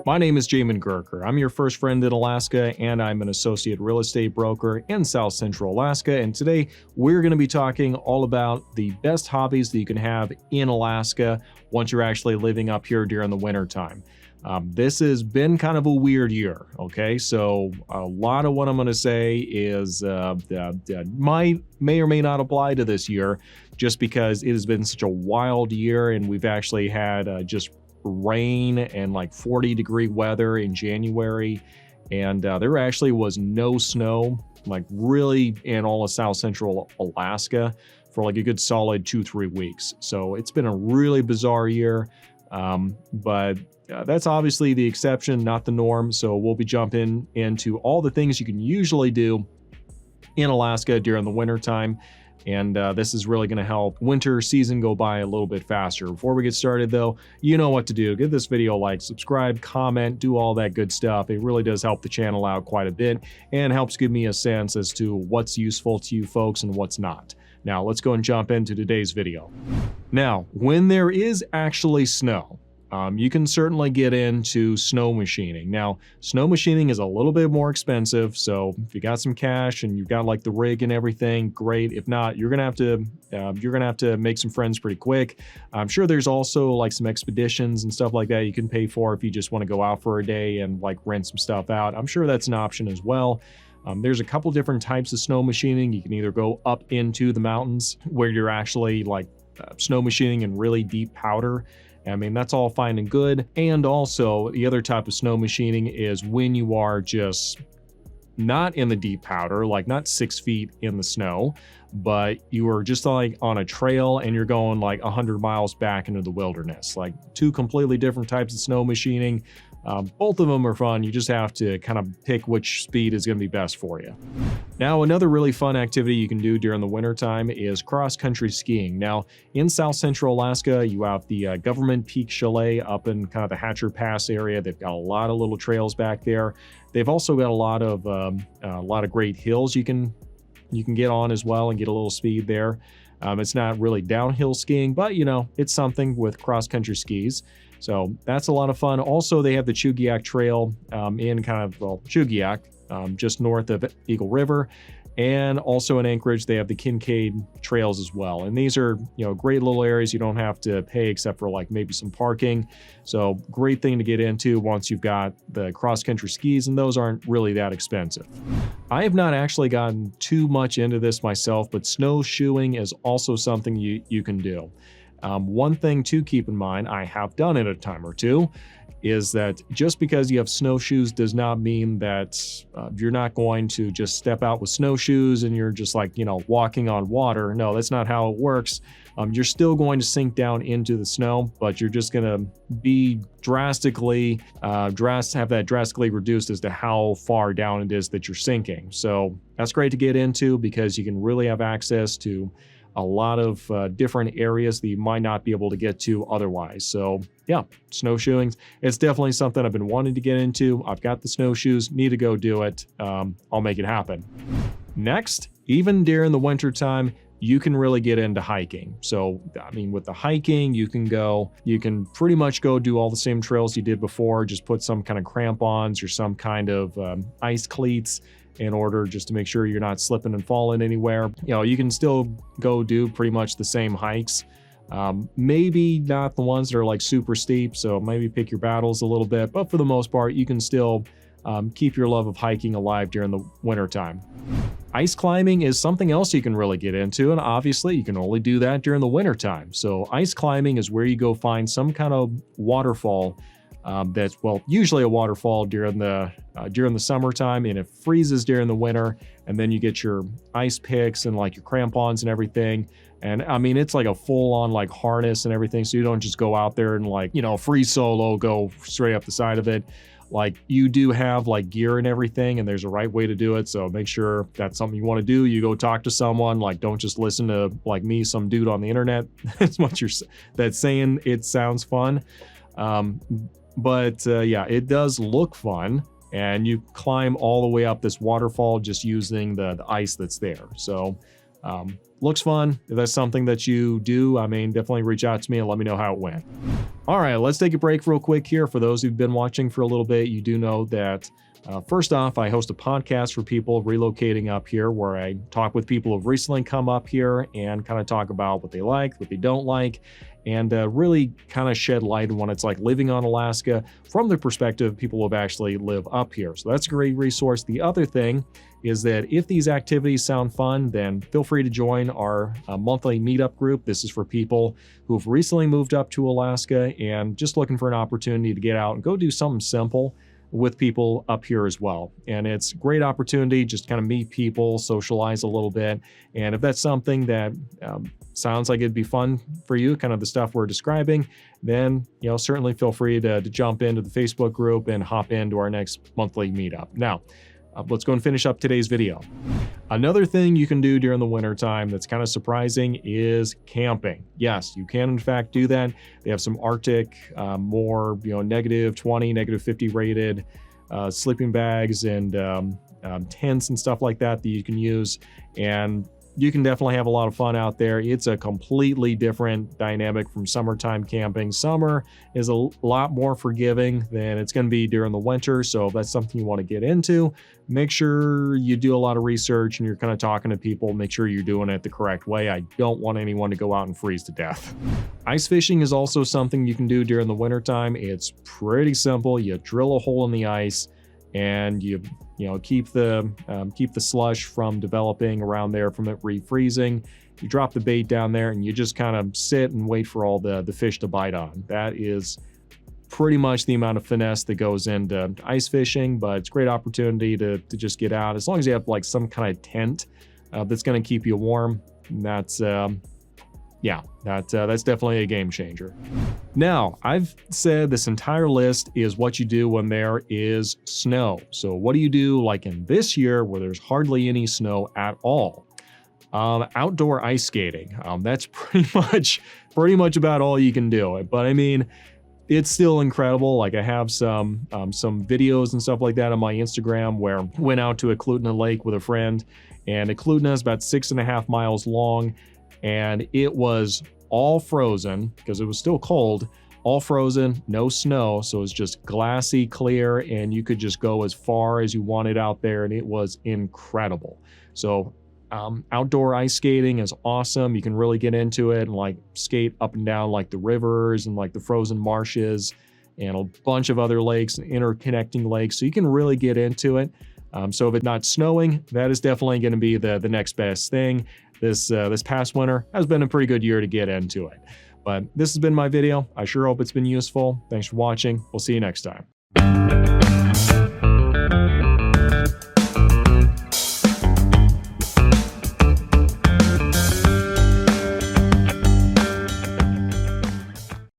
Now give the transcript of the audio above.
My name is Jamin Gurker. I'm your first friend in Alaska, and I'm an associate real estate broker in South Central Alaska. And today we're going to be talking all about the best hobbies that you can have in Alaska once you're actually living up here during the winter time. This has been kind of a weird year, okay? So a lot of what I'm going to say is may or may not apply to this year just because it has been such a wild year, and we've actually had just rain and like 40-degree weather in January, and there actually was no snow like really in all of South Central Alaska for like a good solid 2-3 weeks. So it's been a really bizarre year, but that's obviously the exception, not the norm. So we'll be jumping into all the things you can usually do in Alaska during the winter time. And this is really going to help winter season go by a little bit faster. Before we get started though, you know what to do. Give this video a like, subscribe, comment, do all that good stuff. It really does help the channel out quite a bit and helps give me a sense as to what's useful to you folks and what's not. Now let's go and jump into today's video. Now, when there is actually snow, you can certainly get into snow machining. Now, snow machining is a little bit more expensive, so if you got some cash and you've got like the rig and everything, great. If not, you're gonna have to make some friends pretty quick. I'm sure there's also like some expeditions and stuff like that you can pay for if you just want to go out for a day and like rent some stuff out. I'm sure that's an option as well. There's a couple different types of snow machining. You can either go up into the mountains where you're actually like snow machining in really deep powder. I mean, that's all fine and good. And also the other type of snow machining is when you are just not in the deep powder, like not 6 feet in the snow, but you are just like on a trail and you're going like 100 miles back into the wilderness. Like two completely different types of snow machining. Both of them are fun. You just have to kind of pick which speed is going to be best for you. Now, another really fun activity you can do during the winter time is cross-country skiing. Now, in South Central Alaska, you have the Government Peak Chalet up in kind of the Hatcher Pass area. They've got a lot of little trails back there. They've also got a lot of great hills you can get on as well and get a little speed there. It's not really downhill skiing, but you know, it's something with cross-country skis. So that's a lot of fun. Also, they have the Chugiak Trail in kind of, well, Chugiak, just north of Eagle River. And also in Anchorage, they have the Kincaid Trails as well. And these are, you know, great little areas. You don't have to pay except for like maybe some parking. So great thing to get into once you've got the cross-country skis, and those aren't really that expensive. I have not actually gotten too much into this myself, but snowshoeing is also something you can do. One thing to keep in mind, I have done it a time or two, is that just because you have snowshoes does not mean that you're not going to just step out with snowshoes and you're just like, you know, walking on water. No, that's not how it works. You're still going to sink down into the snow, but you're just going to be drastically, have that drastically reduced as to how far down it is that you're sinking. So that's great to get into because you can really have access to a lot of different areas that you might not be able to get to otherwise. So yeah, snowshoeing, it's definitely something I've been wanting to get into. I've got the snowshoes, need to go do it. I'll make it happen. Next, even during the winter time, you can really get into hiking. So, I mean, with the hiking, you can pretty much go do all the same trails you did before, just put some kind of crampons or some kind of ice cleats in order just to make sure you're not slipping and falling anywhere. You know, you can still go do pretty much the same hikes. Maybe not the ones that are like super steep, so maybe pick your battles a little bit, but for the most part, you can still keep your love of hiking alive during the winter time. Ice climbing is something else you can really get into, and obviously you can only do that during the winter time. So ice climbing is where you go find some kind of waterfall that's, well, usually a waterfall during the summertime, and it freezes during the winter, and then you get your ice picks and like your crampons and everything. And I mean, it's like a full-on like harness and everything, so you don't just go out there and like, you know, free solo, go straight up the side of it. Like, you do have like gear and everything, and there's a right way to do it. So make sure that's something you want to do. You go talk to someone. Like, don't just listen to like me, some dude on the internet. That's saying it sounds fun. But yeah, it does look fun, and you climb all the way up this waterfall just using the ice that's there. So Looks fun. If that's something that you do, I mean, definitely reach out to me and let me know how it went. All right, let's take a break real quick here. For those who've been watching for a little bit, you do know that first off, I host a podcast for people relocating up here where I talk with people who've recently come up here and kind of talk about what they like, what they don't like, and really kind of shed light on what it's like living on Alaska from the perspective of people who have actually live up here. So that's a great resource. The other thing is that if these activities sound fun, then feel free to join our monthly meetup group. This is for people who've recently moved up to Alaska and just looking for an opportunity to get out and go do something simple with people up here as well. And it's a great opportunity just to kind of meet people, socialize a little bit. And if that's something that sounds like it'd be fun for you, kind of the stuff we're describing, then certainly feel free to jump into the Facebook group and hop into our next monthly meetup. Now, let's go and finish up today's video. Another thing you can do during the winter time that's kind of surprising is camping. Yes, you can in fact do that. They have some Arctic, more negative 20, negative 50 rated sleeping bags and tents and stuff like that you can use. And you can definitely have a lot of fun out there. It's a completely different dynamic from summertime camping. Summer is a lot more forgiving than it's going to be during the winter. So if that's something you want to get into, make sure you do a lot of research and you're kind of talking to people. Make sure you're doing it the correct way. I don't want anyone to go out and freeze to death. Ice fishing is also something you can do during the wintertime. It's pretty simple. You drill a hole in the ice and you keep the slush from developing around there, from it refreezing. You drop the bait down there and you just kind of sit and wait for all the fish to bite on. That is pretty much the amount of finesse that goes into ice fishing, but it's a great opportunity to just get out as long as you have like some kind of tent that's going to keep you warm. And that's definitely a game changer. Now, I've said this entire list is what you do when there is snow. So what do you do like in this year where there's hardly any snow at all? Outdoor ice skating. That's pretty much about all you can do. But I mean, it's still incredible. Like I have some videos and stuff like that on my Instagram where I went out to Eklutna Lake with a friend, and Eklutna is about 6.5 miles long. And it was all frozen because it was still cold, all frozen, no snow. So it was just glassy clear and you could just go as far as you wanted out there. And it was incredible. So outdoor ice skating is awesome. You can really get into it and like skate up and down like the rivers and like the frozen marshes and a bunch of other lakes and interconnecting lakes. So you can really get into it. So if it's not snowing, that is definitely going to be the next best thing. This past winter has been a pretty good year to get into it. But this has been my video. I sure hope it's been useful. Thanks for watching. We'll see you next time.